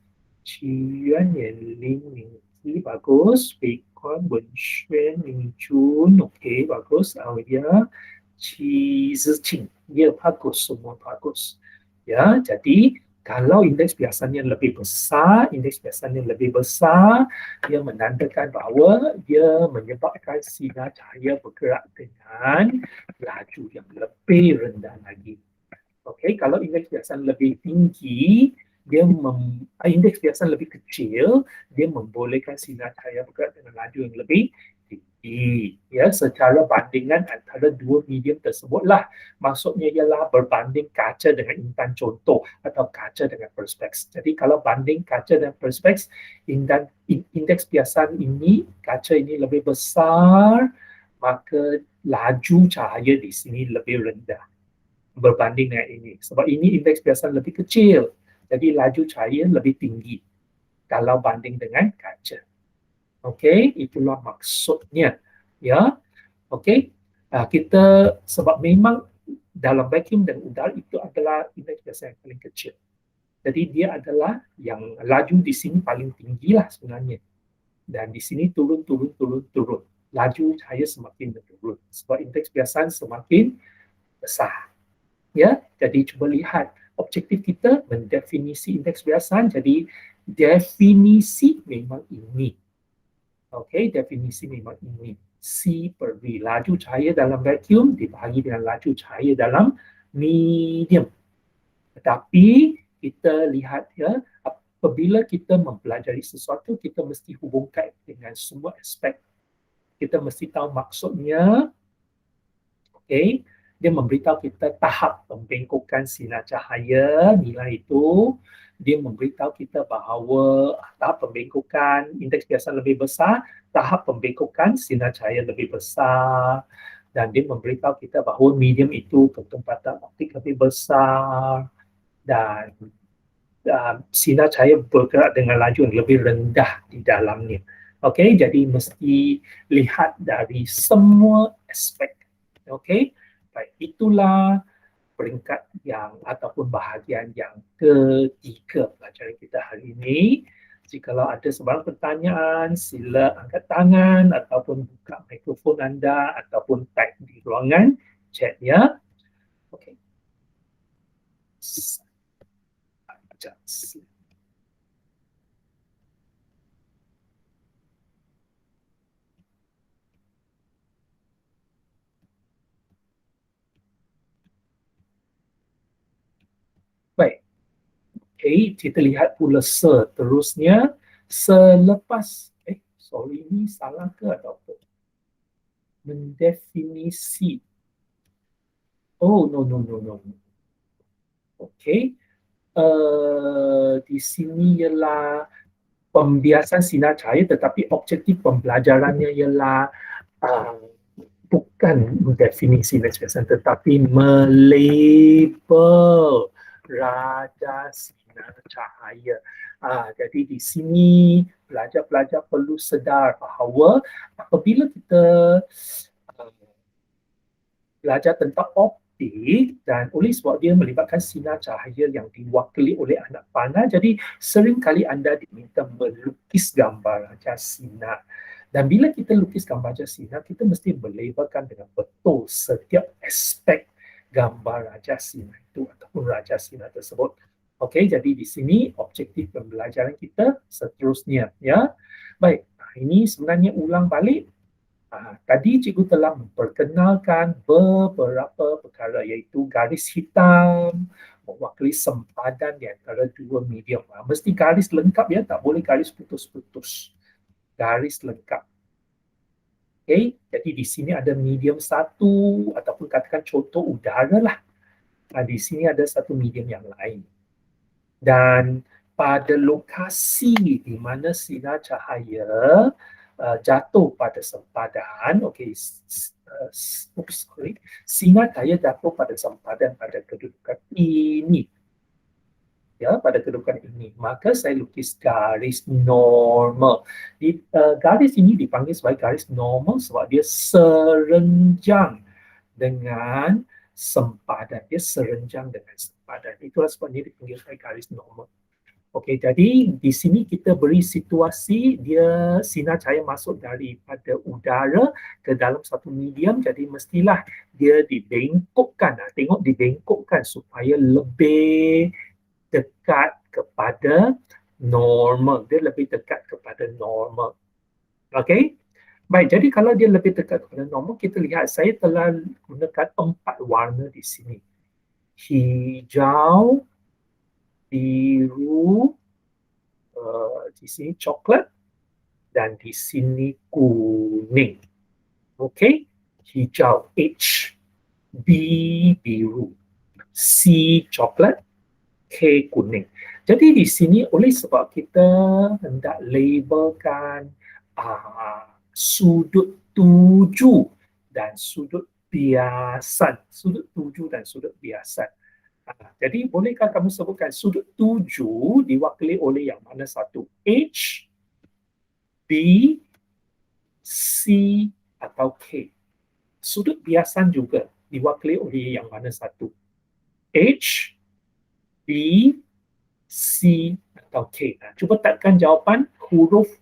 Yuan, Yan Ling, Ming Qi, bagus. Wei Kuan, Wen Xuan, Ming Chun, okey, bagus. Aulia, Qi Ziqing, ya bagus, semua bagus. Ya, jadi kalau indeks biasanya lebih besar, indeks biasanya lebih besar, dia menandakan bahawa dia menyebabkan sinar cahaya bergerak dengan laju yang lebih rendah lagi. Okey, kalau indeks biasan lebih tinggi, indeks biasan lebih kecil, dia membolehkan sinar cahaya bergerak dengan laju yang lebih tinggi. Ya, secara bandingan antara dua medium tersebutlah. Maksudnya ialah berbanding kaca dengan intan contoh atau kaca dengan perspex. Jadi kalau banding kaca dengan perspex, indeks biasan ini, kaca ini lebih besar, maka laju cahaya di sini lebih rendah berbanding dengan ini. Sebab ini indeks biasan lebih kecil. Jadi laju cahaya lebih tinggi kalau banding dengan kaca. Okey, itulah maksudnya. Ya, okey. Kita sebab memang dalam vacuum dan udara itu adalah indeks biasan yang paling kecil. Jadi dia adalah yang laju di sini paling tinggi lah sebenarnya. Dan di sini turun, turun, turun, turun. Laju cahaya semakin menurun. Sebab indeks biasan semakin besar. Ya, jadi cuba lihat objektif kita mendefinisi indeks biasan. Jadi definisi memang ini. Okey, definisi memang ini. C per V, laju cahaya dalam vacuum dibahagi dengan laju cahaya dalam medium. Tetapi kita lihat ya, apabila kita mempelajari sesuatu, kita mesti hubungkan dengan semua aspek. Kita mesti tahu maksudnya. Okey, dia memberitahu kita tahap pembengkokan sinar cahaya, nilai itu. Dia memberitahu kita bahawa tahap pembengkokan indeks biasan lebih besar, tahap pembengkokan sinar cahaya lebih besar. Dan dia memberitahu kita bahawa medium itu ketumpatan optik lebih besar dan sinar cahaya bergerak dengan laju yang lebih rendah di dalamnya. Okey, jadi mesti lihat dari semua aspek. Okey, baik, itulah peringkat yang ataupun bahagian yang ketiga pelajaran kita hari ini. Jikalau ada sebarang pertanyaan, sila angkat tangan ataupun buka mikrofon anda ataupun type di ruangan chat ya. Okey. Sekejap. Baik. Okey, kita lihat pula seterusnya. Selepas, sorry, ini salah ke atau apa? Mendefinisi. Oh, no, no, no, no. Okey. Di sini ialah pembiasan sinar cahaya tetapi objektif pembelajarannya ialah uh, bukan mendefinisi expression tetapi melabel radar sinar cahaya. Jadi di sini pelajar-pelajar perlu sedar bahawa apabila kita uh, belajar tentang optik dan oleh sebab dia melibatkan sinar cahaya yang diwakili oleh anak panah, jadi sering kali anda diminta melukis gambar raja sinar. Dan bila kita lukis gambar raja sinar, kita mesti melabelkan dengan betul setiap aspek gambar raja sinar itu ataupun raja sinar tersebut. Okey, jadi di sini objektif pembelajaran kita seterusnya ya. Baik, ini sebenarnya ulang balik. Tadi cikgu telah memperkenalkan beberapa perkara iaitu garis hitam mewakili sempadan di antara dua medium. Mesti garis lengkap ya, tak boleh garis putus-putus. Garis lengkap. Okay, jadi di sini ada medium satu ataupun katakan contoh udara lah. Di sini ada satu medium yang lain. Dan pada lokasi di mana sinar cahaya jatuh pada sempadan, sinar cahaya jatuh pada sempadan pada kedudukan ini, ya, pada kedudukan ini, maka saya lukis garis normal. Garis ini dipanggil sebagai garis normal sebab dia serenjang dengan sempadan, dia serenjang dengan sempadan. Itulah sebabnya dipanggil sebagai garis normal. Okey, jadi di sini kita beri situasi dia sinar cahaya masuk daripada udara ke dalam satu medium, jadi mestilah dia dibengkokkan. Tengok dibengkokkan supaya lebih dekat kepada normal. Dia lebih dekat kepada normal. Okey? Baik, jadi kalau dia lebih dekat kepada normal, kita lihat saya telah gunakan 4 warna di sini. Hijau, biru, di sini coklat dan di sini kuning. Okey, hijau H, B biru, C coklat, K kuning. Jadi di sini oleh sebab kita hendak labelkan sudut tuju dan sudut biasan, sudut tuju dan sudut biasan. Jadi bolehkah kamu sebutkan sudut tuju diwakili oleh yang mana satu? H, B, C atau K. Sudut biasan juga diwakili oleh yang mana satu? H, B, C atau K. Cuba typekan jawapan huruf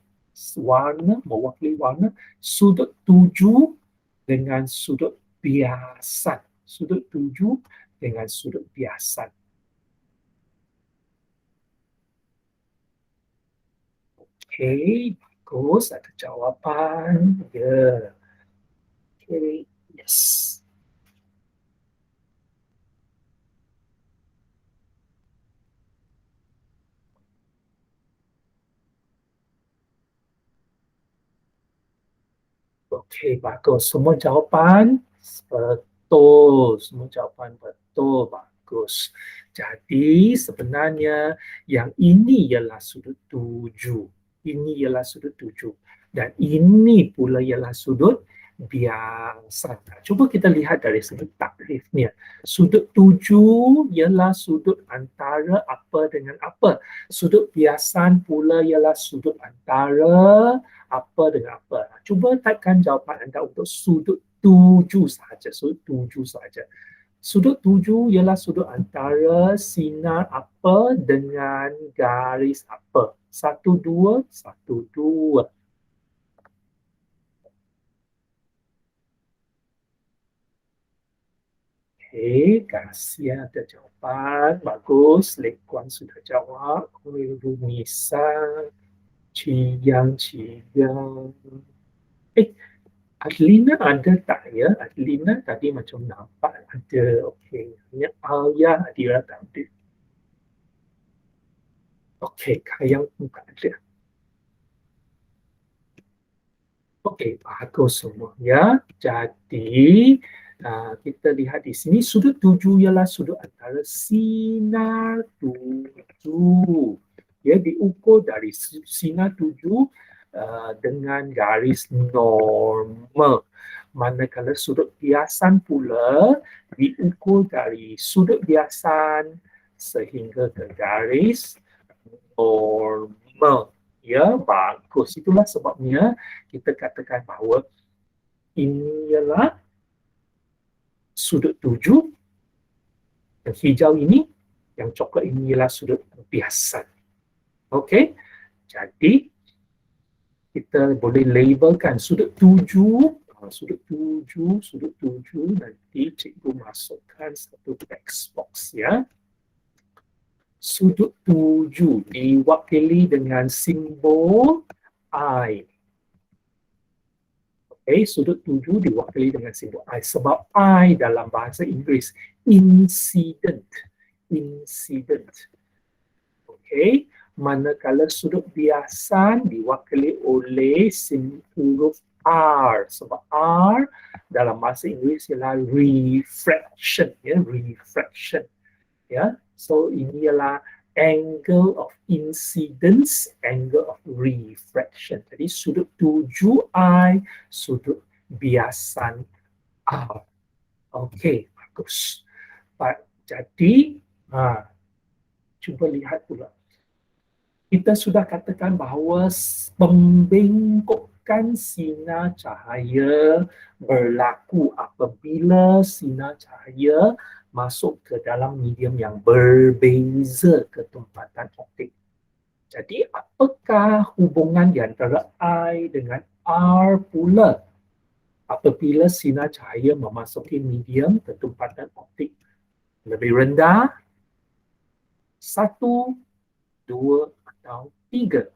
warna mewakili warna sudut tuju dengan sudut biasan. Sudut tuju dengan sudut biasan. Okey, bagus, ada jawapan. Ya. Okey, yes. Okey, bagus. Semua jawapan betul. Semua jawapan betul. Bagus. Jadi sebenarnya yang ini ialah sudut tuju. Ini ialah sudut tuju. Dan ini pula ialah sudut biasa. Cuba kita lihat dari segi takrifnya. Sudut tuju ialah sudut antara apa dengan apa. Sudut biasan pula ialah sudut antara apa dengan apa. Cuba typekan jawapan anda untuk sudut tuju sahaja. Sudut tuju sahaja. Sudut 7 ialah sudut antara sinar apa dengan garis apa. 1, 2, 1, 2. Okey, kasih ada jawapan. Bagus, Lekuan sudah jawab. Nisa, Ciyang. Adlina ada tak ya? Adlina tadi macam nampak ada. Okey, hanya Alia dia tak ada. Okey, Kayang pun tak ada. Okey, bagus semua ya. Jadi, kita lihat di sini sudut 7 ialah sudut antara sinar 7. Ya, diukur dari sinar 7 dengan garis normal. Manakala sudut biasan pula diukur dari sudut biasan sehingga ke garis normal. Ya, bagus. Itulah sebabnya kita katakan bahawa ini ialah sudut 7, yang hijau ini, yang coklat ini ialah sudut biasan. Okey, jadi kita boleh labelkan sudut 7, sudut 7, nanti cikgu masukkan satu text box ya. Sudut 7 diwakili dengan simbol I. Okay, sudut 7 diwakili dengan simbol I sebab I dalam bahasa Inggeris incident. Okay, manakala sudut biasan diwakili oleh huruf R sebab R dalam bahasa Inggeris ialah refraction ya. So ini ialah angle of incidence, angle of refraction. Jadi sudut 7I, sudut biasan R. Okey, bagus. Jadi, cuba lihat pula. Kita sudah katakan bahawa pembengkokan sinar cahaya berlaku apabila sinar cahaya masuk ke dalam medium yang berbeza ketempatan optik. Jadi, apakah hubungan di antara I dengan R pula apabila sinar cahaya memasuki medium ketempatan optik lebih rendah? 1, 2, atau 3.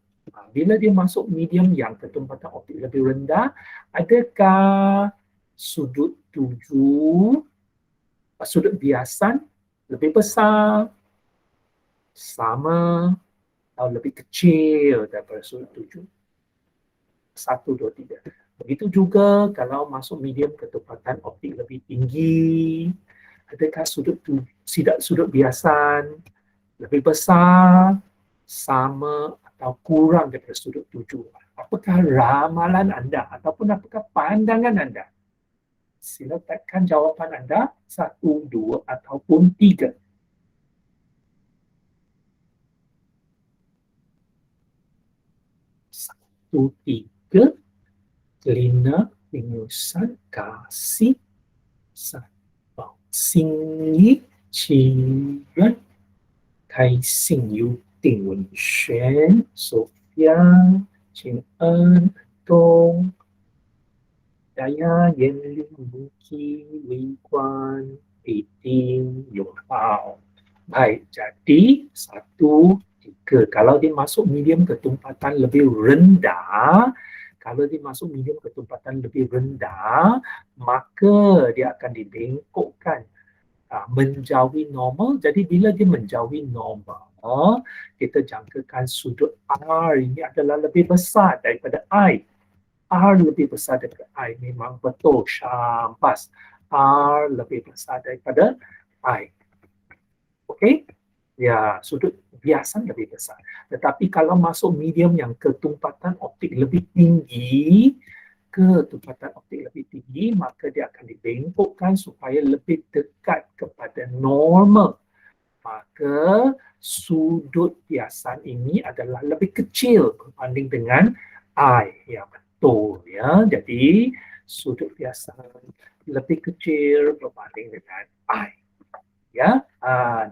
Bila dia masuk medium yang ketempatan optik lebih rendah, adakah sudut 7, sudut biasan lebih besar, sama, atau lebih kecil daripada sudut 7? 1, 2, 3. Begitu juga kalau masuk medium ketempatan optik lebih tinggi, adakah sudut biasan lebih besar, sama, atau kurang daripada sudut 7? Apakah ramalan anda ataupun apakah pandangan anda? Sila tekan jawapan anda 1, 2 ataupun 3. 1, 3. Lina, Linusan, Kasih, Sabang, Singyi, Ciran, Kai Xing Yu, Ding Wenxuan, Sophia, Qin En, Dong, Daya, Yan Ling, Luki, Wei Guan, Ting, Yong Hao. Baik, jadi 1, 3. Kalau dia masuk medium ketempatan lebih rendah, maka dia akan dibengkokkan menjauhi normal. Jadi bila dia menjauhi normal, kita jangkakan sudut R ini adalah lebih besar daripada I. R lebih besar daripada I, memang betul, syabas. R lebih besar daripada I. Okey? Ya, sudut biasan lebih besar. Tetapi kalau masuk medium yang ketempatan optik lebih tinggi, maka dia akan dibengkokkan supaya lebih dekat kepada normal. Maka sudut biasan ini adalah lebih kecil berbanding dengan I. Ya, betul ya. Jadi sudut biasan lebih kecil berbanding dengan I. Ya,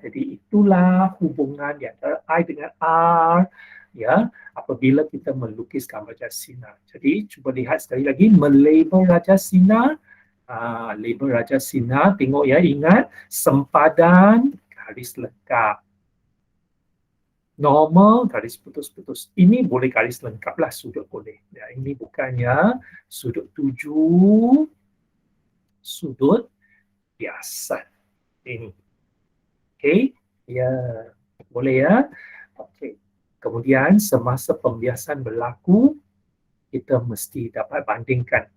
jadi itulah hubungan di antara I dengan R. Ya, apabila kita melukiskan Raja Sinar. Jadi cuba lihat sekali lagi melabel Raja Sinar. Label Raja Sinar, tengok ya, ingat sempadan garis lengkap. Normal garis putus-putus. Ini boleh garis lengkap lah, sudut boleh. Ya, ini bukannya sudut 7, sudut biasa. Ini. Okey. Ya, boleh ya. Okey. Kemudian semasa pembiasan berlaku, kita mesti dapat bandingkan.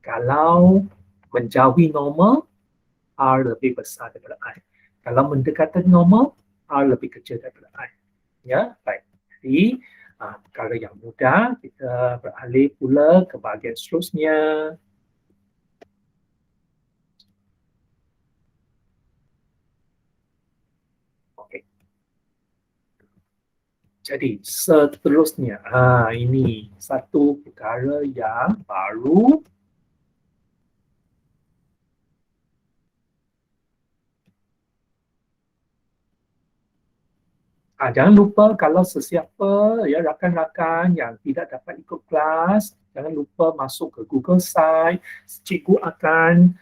Kalau menjauhi normal, R lebih besar daripada I. Kalau mendekati normal, R lebih kecil daripada I. Ya, baik. Jadi, perkara yang mudah, kita beralih pula ke bahagian seterusnya. Okey. Jadi, seterusnya, ini satu perkara yang baru. Jangan lupa kalau sesiapa ya rakan-rakan yang tidak dapat ikut kelas, jangan lupa masuk ke Google Site. Cikgu akan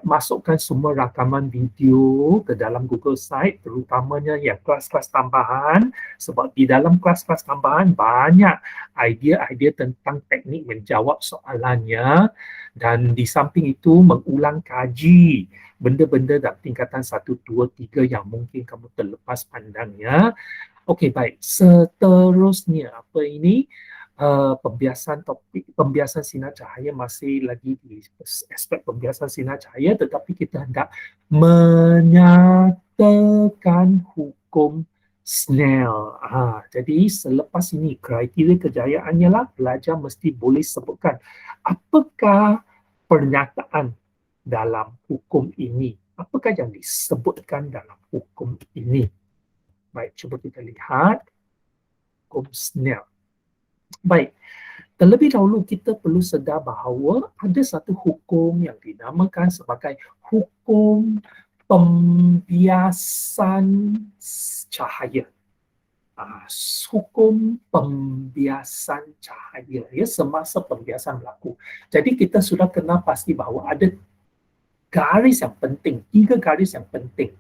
masukkan semua rakaman video ke dalam Google Site, terutamanya yang kelas-kelas tambahan, sebab di dalam kelas-kelas tambahan banyak idea-idea tentang teknik menjawab soalannya, dan di samping itu mengulang kaji benda-benda dalam tingkatan 1, 2, 3 yang mungkin kamu terlepas pandangnya. Okey, baik. Seterusnya, apa ini? Pembiasan topik, pembiasan sinar cahaya masih lagi di aspek pembiasan sinar cahaya, tetapi kita hendak menyatakan hukum Snell. Jadi selepas ini kriteria kejayaannya lah pelajar mesti boleh sebutkan apakah pernyataan dalam hukum ini. Apakah yang disebutkan dalam hukum ini? Baik, cuba kita lihat hukum Snell. Baik, terlebih dahulu kita perlu sedar bahawa ada satu hukum yang dinamakan sebagai hukum pembiasan cahaya. Hukum pembiasan cahaya ya, semasa pembiasan berlaku. Jadi kita sudah kenal pasti bahawa ada garis yang penting, 3 garis yang penting,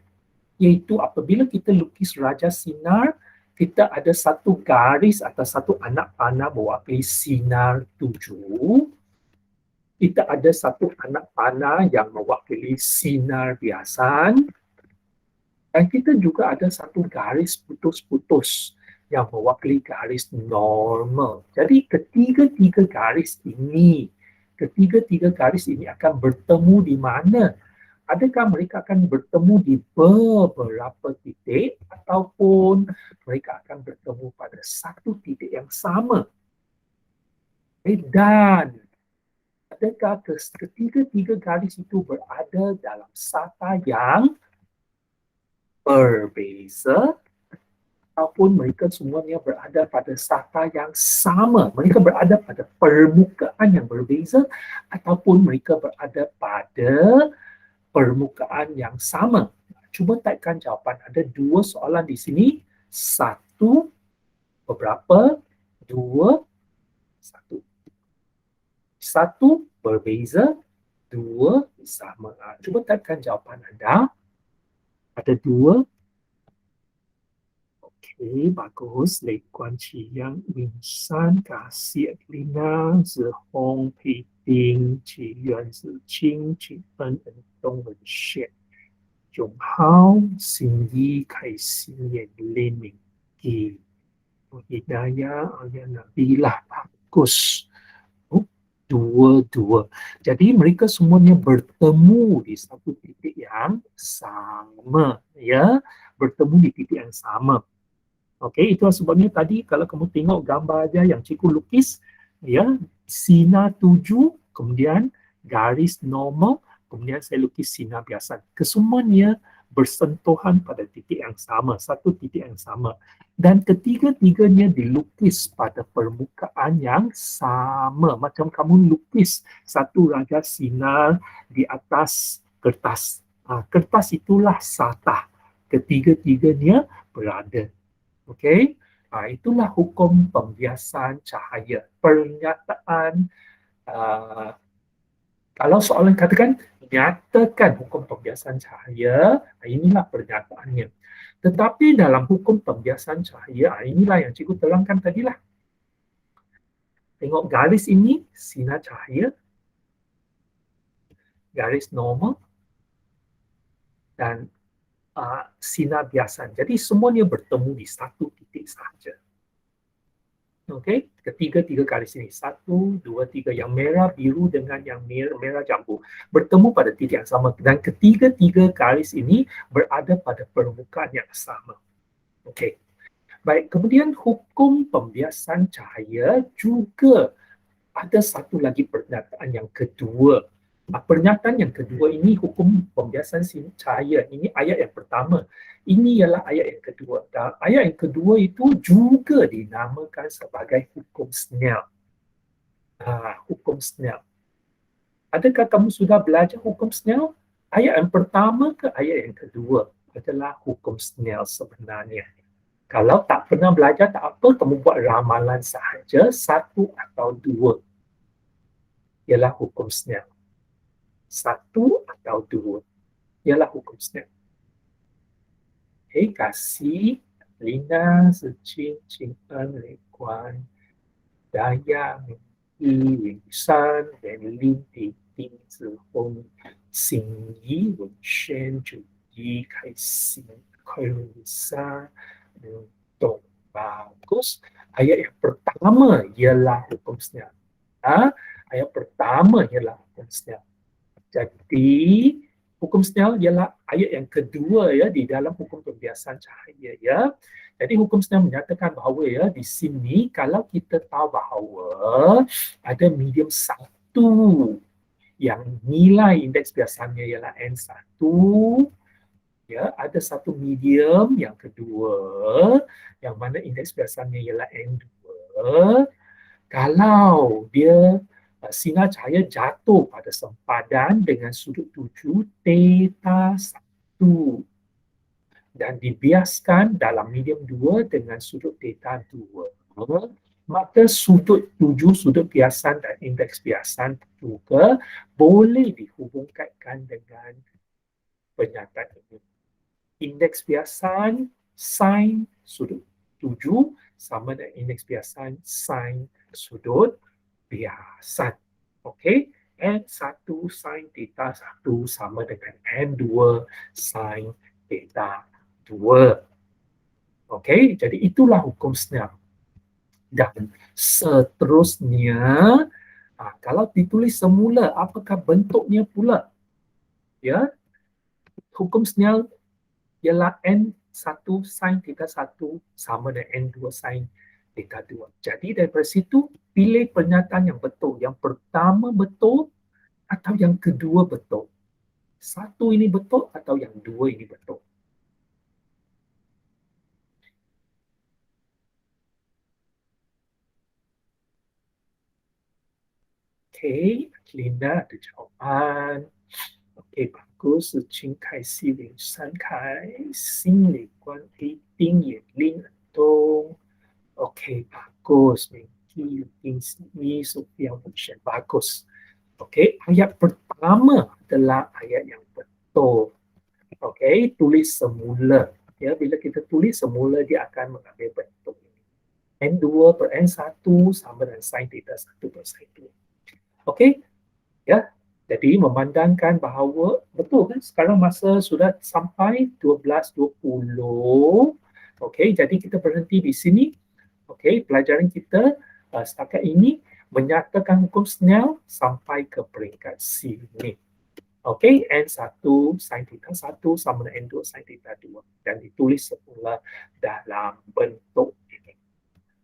iaitu apabila kita lukis Raja Sinar, kita ada satu garis atau satu anak panah mewakili sinar 7. Kita ada satu anak panah yang mewakili sinar biasan. Dan kita juga ada satu garis putus-putus yang mewakili garis normal. Jadi ketiga-tiga garis ini akan bertemu di mana? Adakah mereka akan bertemu di beberapa titik ataupun mereka akan bertemu pada satu titik yang sama? Dan adakah ketiga-tiga garis itu berada dalam sata yang berbeza ataupun mereka semuanya berada pada sata yang sama? Mereka berada pada permukaan yang berbeza ataupun mereka berada pada permukaan yang sama? Cuba typekan jawapan. Ada 2 soalan di sini. 1, beberapa. 2, 1. 1 berbeza, 2 sama. Cuba typekan jawapan anda. Ada 2. Okey, bagus. Lei Guan Qiyang, Wing San, Kasih Lina, Zihong, Pei Ding, Qi Yuan, Ziqing, Qi En, Dong Wen Xue, Yong Hao, Xin Yi, Kai Xin Yan, Lin Ming Yi, Hidayah, Alia Nabilah. Bagus. 2. Jadi mereka semuanya bertemu di satu titik yang sama, ya, bertemu di titik yang sama. Okey, itu sebabnya tadi kalau kamu tengok gambar aja yang cikgu lukis, ya, sinar 7, kemudian garis normal, kemudian saya lukis sinar biasa. Kesemuanya bersentuhan pada titik yang sama, satu titik yang sama. Dan ketiga-tiganya dilukis pada permukaan yang sama. Macam kamu lukis satu raja sinar di atas kertas. Kertas itulah satah. Ketiga-tiganya berada. Okey? Itulah hukum pembiasan cahaya. Pernyataan, uh, kalau soalan katakan, nyatakan hukum pembiasan cahaya, inilah pernyataannya. Tetapi dalam hukum pembiasan cahaya, inilah yang cikgu terangkan tadilah. Tengok garis ini, sinar cahaya, garis normal, dan sinar biasa. Jadi semuanya bertemu di satu titik sahaja. Okey, ketiga-tiga garis ini. Satu, dua, tiga. Yang merah, biru dengan yang merah jambu. Bertemu pada titik yang sama. Dan ketiga-tiga garis ini berada pada permukaan yang sama. Okey. Baik, kemudian hukum pembiasan cahaya juga ada satu lagi pernyataan yang kedua. Pernyataan yang kedua ini hukum pembiasan cahaya. Ini ayat yang pertama. Ini ialah ayat yang kedua. Dan ayat yang kedua itu juga dinamakan sebagai hukum Snell. Hukum Snell. Adakah kamu sudah belajar hukum Snell? Ayat yang pertama ke ayat yang kedua adalah hukum Snell sebenarnya. Kalau tak pernah belajar, tak apa, kamu buat ramalan sahaja, satu atau dua. Ialah hukum Snell. Satu atau dua. Ialah hukum Snell. Hei kasih, Lina, Zichin, Qing'en, Lei Guan, Dayang, Yi, Wing San, Wen Lin, Di, Ding, Zihong, Xing Yi, Wen Shen, Zhu Yi, Kai Xin, Kai Lisa, Dong Bagus. Ayat yang pertama ialah hukum Snell. Ayat pertama ialah hukum Snell. Jadi hukum Snell ialah ayat yang kedua ya di dalam hukum pembiasan cahaya ya. Jadi hukum Snell menyatakan bahawa ya di sini kalau kita tahu bahawa ada medium satu yang nilai indeks biasanya ialah N1, ya, ada satu medium yang kedua yang mana indeks biasanya ialah N2. Kalau dia sinar cahaya jatuh pada sempadan dengan sudut tuju theta 1 dan dibiaskan dalam medium 2 dengan sudut theta 2, maka sudut tuju, sudut biasan dan indeks biasan juga boleh dihubungkan dengan pernyataan ini. Indeks biasan sin sudut tuju sama dengan indeks biasan sin sudut biasan. Okey, N1 sin theta 1 sama dengan N2 sin theta 2. Okey, jadi itulah hukum Snell. Dan seterusnya, kalau ditulis semula, apakah bentuknya pula? Ya, hukum Snell ialah N1 sin theta 1 sama dengan N2 sin theta 2. Jadi daripada situ, pilih pernyataan yang betul. Yang pertama betul atau yang kedua betul. Satu ini betul atau yang dua ini betul. Okey, Linda ada jawapan. Okey, bagus. Qing Kai Si Ling San Kai Xin Li Guan Li Ding Ye Ling Dong. Okey, bagus. Mengki Ling Ni Sofia Wen bagus. Okey, ayat pertama adalah ayat yang betul. Okey, tulis semula. Ya, bila kita tulis semula, dia akan mengambil bentuk ini. N2 per N1 sama dengan sin theta 1 per sin 2. Okey, ya. Jadi memandangkan bahawa, betul kan, sekarang masa sudah sampai 12.20. Okey, jadi kita berhenti di sini. Okey, pelajaran kita setakat ini menyatakan hukum Snell sampai ke peringkat sini. Okey, N1 sin theta 1 sama dengan N2 sin theta 2 dan ditulis semula dalam bentuk ini.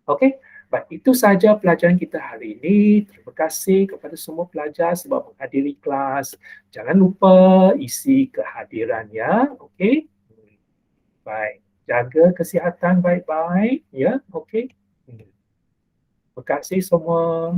Okey, baik, itu sahaja pelajaran kita hari ini. Terima kasih kepada semua pelajar sebab menghadiri kelas. Jangan lupa isi kehadiran ya. Okey. Baik, jaga kesihatan baik-baik ya. Okey. Terima kasih semua.